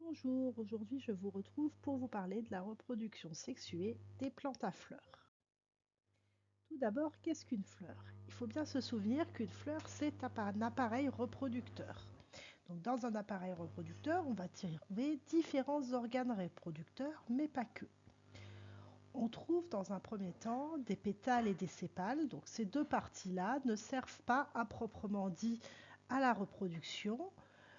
Bonjour, aujourd'hui je vous retrouve pour vous parler de la reproduction sexuée des plantes à fleurs. Tout d'abord, qu'est-ce qu'une fleur? Il faut bien se souvenir qu'une fleur, c'est un appareil reproducteur. Donc dans un appareil reproducteur, on va trouver différents organes reproducteurs, mais pas que. On trouve dans un premier temps des pétales et des sépales. Donc ces deux parties-là ne servent pas à proprement dit à la reproduction.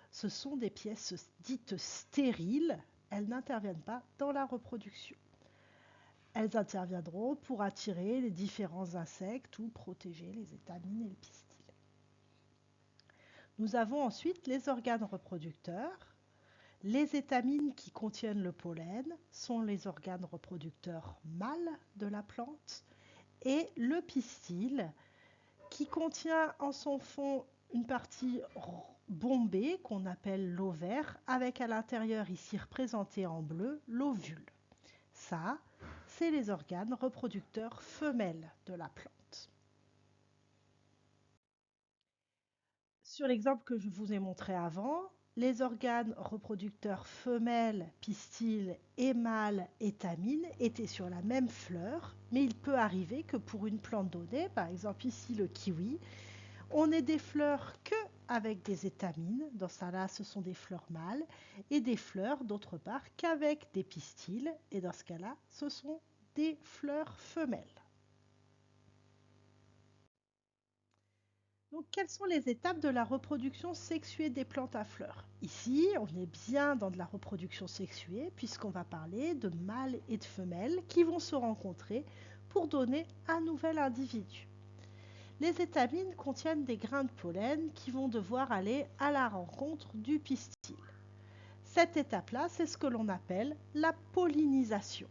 Ce sont des pièces dites stériles. Elles n'interviennent pas dans la reproduction. Elles interviendront pour attirer les différents insectes ou protéger les étamines et les pistils. Nous avons ensuite les organes reproducteurs. Les étamines qui contiennent le pollen sont les organes reproducteurs mâles de la plante et le pistil qui contient en son fond une partie bombée qu'on appelle l'ovaire avec à l'intérieur ici représenté en bleu l'ovule. Ça, c'est les organes reproducteurs femelles de la plante. Sur l'exemple que je vous ai montré avant, les organes reproducteurs femelles, pistils et mâles, étamines, étaient sur la même fleur, mais il peut arriver que pour une plante donnée, par exemple ici le kiwi, on ait des fleurs que avec des étamines, dans ce cas-là ce sont des fleurs mâles, et des fleurs d'autre part qu'avec des pistils, et dans ce cas-là ce sont des fleurs femelles. Donc, quelles sont les étapes de la reproduction sexuée des plantes à fleurs? Ici, on est bien dans de la reproduction sexuée puisqu'on va parler de mâles et de femelles qui vont se rencontrer pour donner un nouvel individu. Les étamines contiennent des grains de pollen qui vont devoir aller à la rencontre du pistil. Cette étape-là, c'est ce que l'on appelle la pollinisation.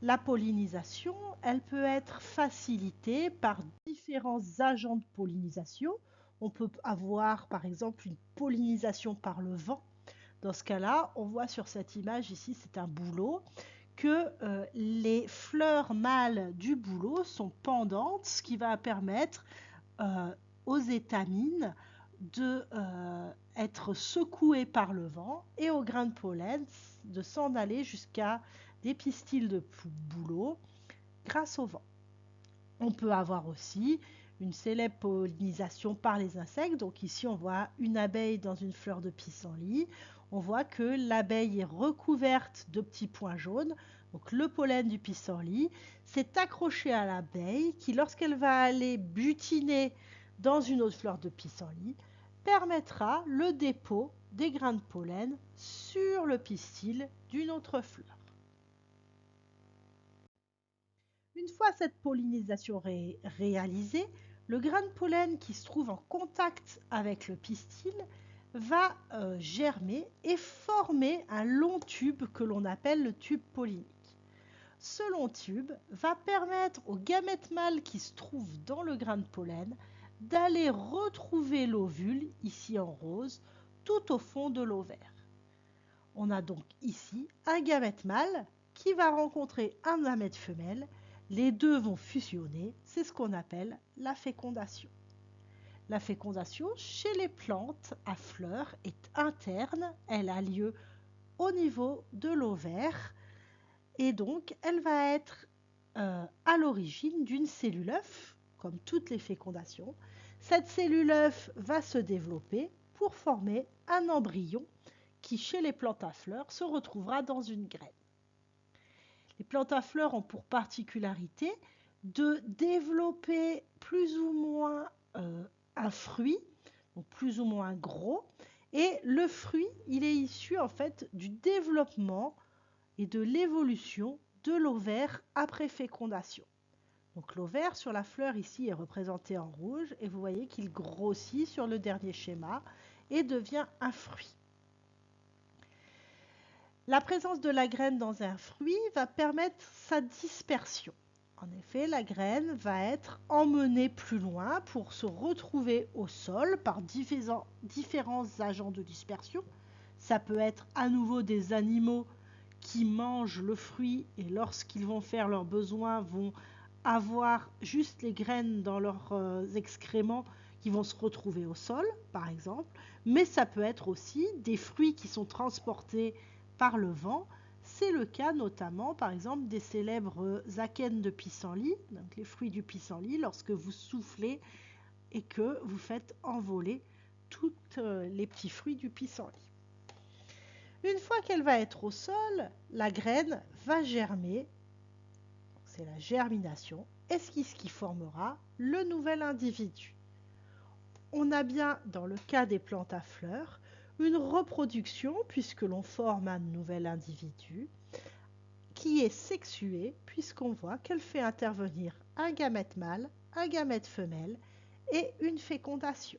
La pollinisation, elle peut être facilitée par différents agents de pollinisation. On peut avoir par exemple une pollinisation par le vent. Dans ce cas-là, on voit sur cette image ici, c'est un bouleau, que les fleurs mâles du bouleau sont pendantes, ce qui va permettre aux étamines d'être secouées par le vent et aux grains de pollen de s'en aller jusqu'à des pistils de bouleau grâce au vent. On peut avoir aussi une célèbre pollinisation par les insectes. Donc ici, on voit une abeille dans une fleur de pissenlit. On voit que l'abeille est recouverte de petits points jaunes. Donc le pollen du pissenlit s'est accroché à l'abeille qui, lorsqu'elle va aller butiner dans une autre fleur de pissenlit, permettra le dépôt des grains de pollen sur le pistil d'une autre fleur. Une fois cette pollinisation réalisée, le grain de pollen qui se trouve en contact avec le pistil va germer et former un long tube que l'on appelle le tube pollinique. Ce long tube va permettre aux gamètes mâles qui se trouvent dans le grain de pollen d'aller retrouver l'ovule, ici en rose, tout au fond de l'ovaire. On a donc ici un gamète mâle qui va rencontrer un gamète femelle. Les deux vont fusionner, c'est ce qu'on appelle la fécondation. La fécondation chez les plantes à fleurs est interne, elle a lieu au niveau de l'ovaire et donc elle va être à l'origine d'une cellule œuf, comme toutes les fécondations. Cette cellule œuf va se développer pour former un embryon qui, chez les plantes à fleurs, se retrouvera dans une graine. Les plantes à fleurs ont pour particularité de développer plus ou moins un fruit, donc plus ou moins gros, et le fruit, il est issu en fait du développement et de l'évolution de l'ovaire après fécondation. Donc l'ovaire sur la fleur ici est représenté en rouge et vous voyez qu'il grossit sur le dernier schéma et devient un fruit. La présence de la graine dans un fruit va permettre sa dispersion. En effet, la graine va être emmenée plus loin pour se retrouver au sol par différents agents de dispersion. Ça peut être à nouveau des animaux qui mangent le fruit et lorsqu'ils vont faire leurs besoins vont avoir juste les graines dans leurs excréments qui vont se retrouver au sol, par exemple, mais ça peut être aussi des fruits qui sont transportés par le vent. C'est le cas notamment, par exemple, des célèbres akènes de pissenlit, donc les fruits du pissenlit, lorsque vous soufflez et que vous faites envoler tous les petits fruits du pissenlit. Une fois qu'elle va être au sol, la graine va germer, c'est la germination, et c'est ce qui formera le nouvel individu. On a bien, dans le cas des plantes à fleurs, une reproduction puisque l'on forme un nouvel individu qui est sexué puisqu'on voit qu'elle fait intervenir un gamète mâle, un gamète femelle et une fécondation.